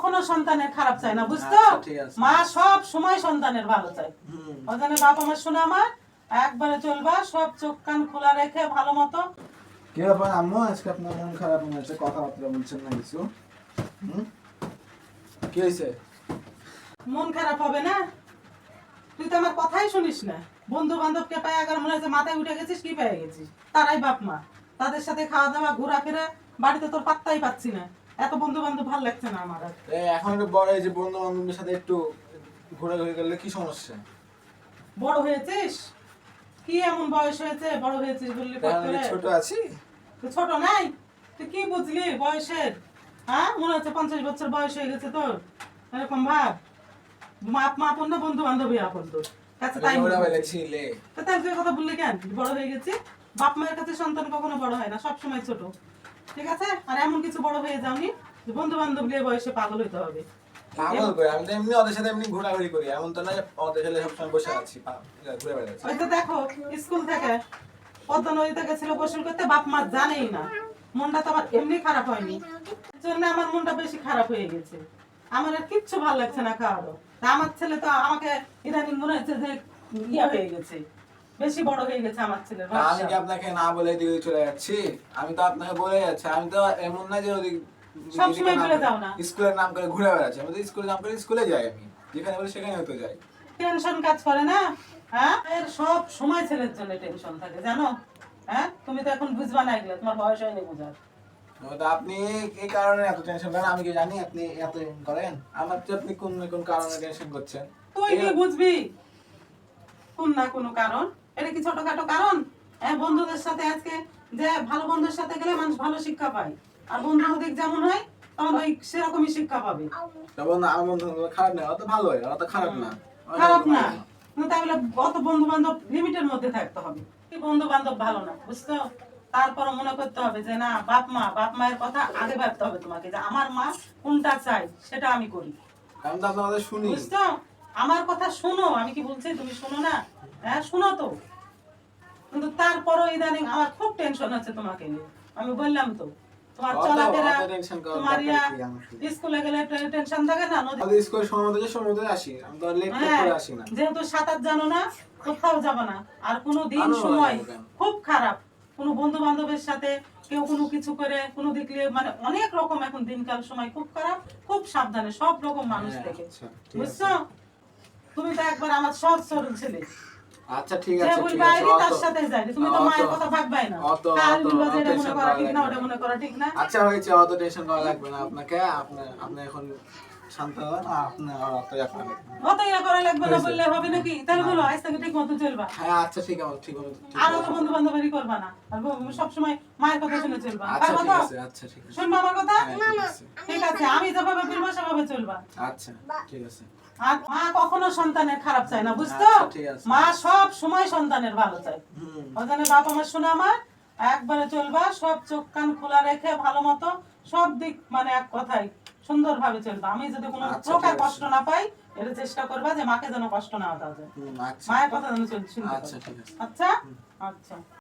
কখনো সন্তানের খারাপ চায় না, বুঝছো? আচ্ছা, ঠিক আছে। মা সব সময় সন্তানের ভালো চায়। ওখানে বাবা মা শোনা আমার একবারে চলবা, সব চোখ কান খোলা রেখে ভালো মতো। কি ব্যাপার আম্মু, আজকে আপনার মন খারাপ মনে হচ্ছে, কথাবার্তা বলছেন না কিছু? কি হয়েছে? মন খারাপ হবে না? তুই তো আমার কথাই শুনিস না। বন্ধু বান্ধবকে পাই আগার মনে হচ্ছে মাথায় উঠে গেছিস, কি পেয়ে গেছিস? তারাই বাপ মা, তাদের সাথে খাওয়া দাওয়া ঘোরাফেরা, বাড়িতে তোর পাত্তাই পাচ্ছি না। এত বন্ধু বান্ধব ভালো লাগছে না আমার আর। এখন একটু বড় এই যে বন্ধু বান্ধবের সাথে একটু ঘোরাঘুরি করলে কি সমস্যা? বড় হয়েছিস? কি এমন বয়স হয়েছে বড় হয়েছিস বললি পর তাহলে করে? কি ছোট আছি? তুই ছোট নাই? তুই কি বুঝলি বয়সের? হ্যাঁ, মনে হচ্ছে 50 বছর বয়স হয়ে গেছে তোর। এরকম ভাব। বাপ মা আপন না, বন্ধু বান্ধবী আপন তোর কাছে, তাই মনে হচ্ছে। ছিলে তো তার যে কথা বললি কেন বড় হয়ে গেছি? বাপ মায়ের কাছে সন্তান কখনো বড় হয় না, সব সময় ছোট। ঠিক আছে? আর এমন কিছু বড় হয়ে যাওনি যে বন্ধু বান্ধব নিয়ে বয়সে পাগল হইতে হবে। পাগল করে আমি তো এমনি ওদের সাথে এমনি ঘোরাঘুরি করি, এমন তো না যে ওদের সাথে সবসময় বসে আছি ঘুরে বেড়াচ্ছি। ওই তো দেখো, স্কুল থেকে পদ্মা নদীতে গেছিল গোসল করতে, বাপ মা জানেই না। মনটা তো আমার এমনি খারাপ হয়নি, এর জন্য আমার মনটা বেশি খারাপ হয়ে গেছে। আমার আর কিচ্ছু ভালো লাগছে না খাওয়ারও। তা আমার ছেলে তো আমাকে ইদানিং মনে হচ্ছে যে ইয়া হয়ে গেছে, বেশি বড় হয়ে গেছে আমার ছেলের আমি ভাবটা। কি আপনাকে না বলে দিকে চলে যাচ্ছি? আমি তো আপনাকে বলে যাচ্ছি, আমি তো এমন না যে ওদিক সবসময় বলে যাও না। স্কুলের নাম করে ঘুরে বেড়াচ্ছি। আমি তো স্কুলের নাম করে স্কুলে যাই, আমি যেখানে বলি সেখানে তো যাই। টেনশন কাজ করে না? হ্যাঁ, এর সব সময় ছেলের জন্য টেনশন থাকে, জানো? হ্যাঁ, তুমি তো এখন বুঝবা না এগুলো, তোমার বয়স হয়নি বোঝার। তো আপনি এই কারণে এত টেনশন করেন, আমি কি জানি আপনি এত করেন? আমার তো আপনি কোন না কোন কারণে টেনশন করছেন। তুই কি বুঝবি কোন না কোনো কারণ? এটা কি ছোটখাটো কারণ? হ্যাঁ, বন্ধুদের সাথে আজকে যে ভালো বন্ধুর সাথে গেলে মানুষ ভালো শিক্ষা পায়, আর বন্ধু যদি যেমন হয় তখন ওই সেরকমই শিক্ষা পাবে। তখন আমার বন্ধু খারাপ না, অত ভালো হয়, অত খারাপ না। খারাপ না, কিন্তু তাহলে অত বন্ধু বান্ধব লিমিটের মধ্যে থাকতে হবে। বন্ধু বান্ধব ভালো না, বুঝছো? তারপর মনে করতে হবে যে না, বাপ মায়ের কথা আগে ভাবতে হবে তোমাকে, যে আমার মা কোনটা চাই সেটা আমি করি। আমি তো আপনার কথা শুনি। বুঝছো? আমার কথা শোনো, আমি কি বলছি তুমি শোনো না? হ্যাঁ, শোনো তো। কিন্তু তারপরও ইদানিং আমার খুব টেনশন হচ্ছে তোমাকে নিয়ে। আমি বললাম তো, তোমার চলাফেরা, তোমার ইয়া, স্কুলে গেলে টেনশন থাকে না? আমাদের স্কুল সময় মতো আসি, আমি তো লেট করে আসি না। যেহেতু সাঁতার জানো না, কোথাও যাবে না। আর কোনো দিন সময় খুব খারাপ, কোনো বন্ধু বান্ধবের সাথে কেউ কোনো কিছু করে কোনো দিক দিয়ে, মানে অনেক রকম এখন দিনকাল সময় খুব খারাপ। খুব সাবধানে সব রকম মানুষ থেকে, বুঝছো? তুমি তো একবার আমার সহজ সরল ছেলে। আচ্ছা ঠিক যে আছে, বলবা আইনি তার সাথে যাই, তুমি তো মায়ের কথা ভাববাই না। কাল বলবা যে এটা মনে করা ঠিক না, ওটা মনে করা ঠিক না। আচ্ছা হয়েছে, অত টেনশন করা লাগবে না আপনাকে। আপনি এখন শান্ত হন, আপনি আর অত ইয়া করা লাগবে না। অত ইয়া করা লাগবে না বললে হবে নাকি? তাহলে বলো আজ থেকে ঠিক মতো চলবা। হ্যাঁ আচ্ছা ঠিক আছে, ঠিক আছে। আর অত বন্ধু বান্ধবী করবা না, আর সবসময় মায়ের কথা শুনে চলবা। আচ্ছা পারবা ঠিক তো? আছে, আচ্ছা ঠিক আছে। শুনবা আমার কথা? হ্যাঁ, ঠিক আছে। ঠিক আছে, আমি যেভাবে বলবো সেভাবে চলবা। আচ্ছা ঠিক আছে। আর মা কখনো সন্তানের খারাপ চায় না, বুঝছো? আচ্ছা, ঠিক আছে। মা সব সময় সন্তানের ভালো চায়। ওখানে বাবা মা শোনা আমার একবারে চলবা, সব চোখ কান খোলা রেখে ভালো মতো, সব দিক মানে এক কথাই সুন্দরভাবে চলবা। আমি যদি কোনো আচ্ছা, প্রকার ঠিক আছে। কষ্ট না পাই, এটা চেষ্টা করবা যে মাকে যেন কষ্ট না দেওয়া যায়। আচ্ছা মায়ের কথা যেন শুনতে আচ্ছা পাই। ঠিক আছে। আচ্ছা আচ্ছা।